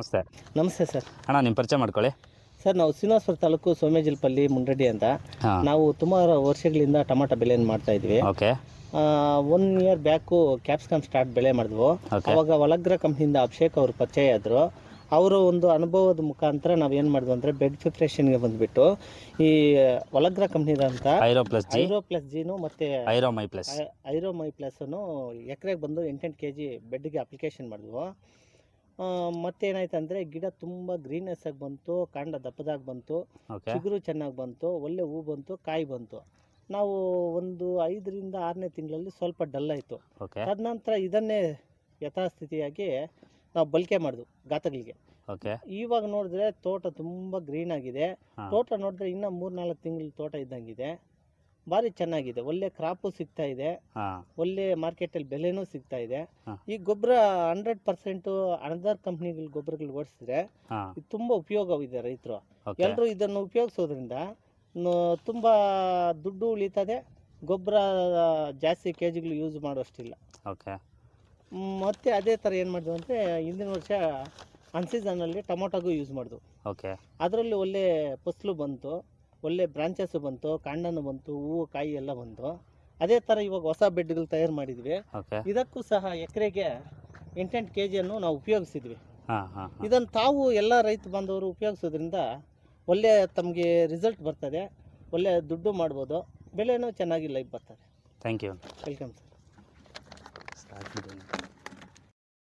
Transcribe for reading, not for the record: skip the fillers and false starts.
ನಮಸ್ತೆ. ನಮಸ್ತೆ ಸರ್. ಅಣ್ಣ ನಿಮ್ಮ ಪರಿಚಯ ಮಾಡ್ಕೊಳ್ಳಿ. ಸರ್ ನಾವು ಶ್ರೀನಿವಾಸಪುರ ತಾಲೂಕು ಸೋಮೇಜಿಲ್ಪಲ್ಲಿ ಮುಂಡ್ರೆಡ್ಡಿ ಅಂತ. ನಾವು ಸುಮಾರು ವರ್ಷಗಳಿಂದ ಟೊಮಾಟೊ ಬೆಳೆಯನ್ನು ಮಾಡ್ತಾ ಇದ್ವಿ. Okay. 1 year back capsicum start ಬೆಳೆ ಮಾಡಿದ್ವು. ಅವಾಗ ಒಲಗ್ರ ಕಂಪ್ನಿಯಿಂದ ಅಭಿಷೇಕ್ ಅವರು ಪರಿಚಯ ಆದರು. ಅವರ ಒಂದು ಅನುಭವದ ಮುಖಾಂತರ ನಾವೇನು ಮಾಡಿದ್ವಿ ಅಂದರೆ ಬೆಡ್ ಪ್ರಿಪ್ರೇಷನ್ಗೆ ಬಂದುಬಿಟ್ಟು ಈ ಒಲಗ್ರ ಕಂಪ್ನಿದಂಥ ಐರೋ ಪ್ಲಸ್ ಜಿನು ಮತ್ತು ಐರೋಮೈ ಪ್ಲಸ್ನು ಎಕರೆಗೆ ಬಂದು 8 kg ಬೆಡ್ಗೆ ಅಪ್ಲಿಕೇಶನ್ ಮಾಡಿದ್ವು. ಮತ್ತೇನಾಯ್ತು ಅಂದರೆ ಗಿಡ ತುಂಬ ಗ್ರೀನೆಸ್ ಆಗಿ ಬಂತು, ಕಾಂಡ ದಪ್ಪದಾಗಿ ಬಂತು, ಚಿಗುರು ಚೆನ್ನಾಗಿ ಬಂತು, ಒಳ್ಳೆ ಹೂ ಬಂತು, ಕಾಯಿ ಬಂತು. ನಾವು ಒಂದು 5ರಿಂದ 6ನೇ ತಿಂಗಳಲ್ಲಿ ಸ್ವಲ್ಪ ಡಲ್ ಆಯಿತು. ತದನಂತರ ಇದನ್ನೇ ಯಥಾಸ್ಥಿತಿಯಾಗಿ ನಾವು ಬಳಕೆ ಮಾಡಿದ್ವು ಗಾತಗಳಿಗೆ. ಇವಾಗ ನೋಡಿದ್ರೆ ತೋಟ ತುಂಬ ಗ್ರೀನ್ ಆಗಿದೆ. ತೋಟ ನೋಡಿದ್ರೆ ಇನ್ನೂ 3-4 ತಿಂಗಳ ತೋಟ ಇದ್ದಂಗಿದೆ. ಭಾರಿ ಚೆನ್ನಾಗಿದೆ. ಒಳ್ಳೆ ಕ್ರಾಪು ಸಿಗ್ತಾ ಇದೆ, ಒಳ್ಳೆ ಮಾರ್ಕೆಟಲ್ಲಿ ಬೆಲೆನೂ ಸಿಗ್ತಾ ಇದೆ. ಈ ಗೊಬ್ಬರ 100% ಅನದರ್ ಕಂಪ್ನಿಗಳ ಗೊಬ್ಬರಗಳು ಓಡಿಸಿದ್ರೆ ಇದು ತುಂಬ ಉಪಯೋಗವಿದೆ. ರೈತರು ಎಲ್ಲರೂ ಇದನ್ನು ಉಪಯೋಗಿಸೋದ್ರಿಂದ ತುಂಬ ದುಡ್ಡು ಉಳಿತದೆ. ಗೊಬ್ಬರ ಜಾಸ್ತಿ ಕೆಜಿಗಳು ಯೂಸ್ ಮಾಡೋಷ್ಟಿಲ್ಲ. ಮತ್ತೆ ಅದೇ ಥರ ಏನು ಮಾಡಿದ್ವು ಅಂದರೆ ಹಿಂದಿನ ವರ್ಷ ಅನ್ಸೀಸನಲ್ಲಿ ಟೊಮೊಟೊಗೂ ಯೂಸ್ ಮಾಡಿದ್ವು. ಅದರಲ್ಲಿ ಒಳ್ಳೆ ಫಸಲು ಬಂತು, ಒಳ್ಳೆ ಬ್ರಾಂಚಸ್ಸು ಬಂತು, ಕಾಂಡನೂ ಬಂತು, ಹೂವು ಕಾಯಿ ಎಲ್ಲ ಬಂತು. ಅದೇ ಥರ ಇವಾಗ ಹೊಸ ಬೆಡ್ಗಳು ತಯಾರು ಮಾಡಿದ್ವಿ. ಇದಕ್ಕೂ ಸಹ ಎಕರೆಗೆ 8 kgಯನ್ನು ನಾವು ಉಪಯೋಗಿಸಿದ್ವಿ. ಇದನ್ನು ತಾವು ಎಲ್ಲ ರೈತ ಬಾಂಧವರು ಉಪಯೋಗಿಸೋದ್ರಿಂದ ಒಳ್ಳೆ ತಮಗೆ ರಿಸಲ್ಟ್ ಬರ್ತದೆ, ಒಳ್ಳೆ ದುಡ್ಡು ಮಾಡ್ಬೋದು, ಬೆಳೆನೂ ಚೆನ್ನಾಗಿ ಲೈಫ್ ಬರ್ತದೆ. Thank you. Welcome sir.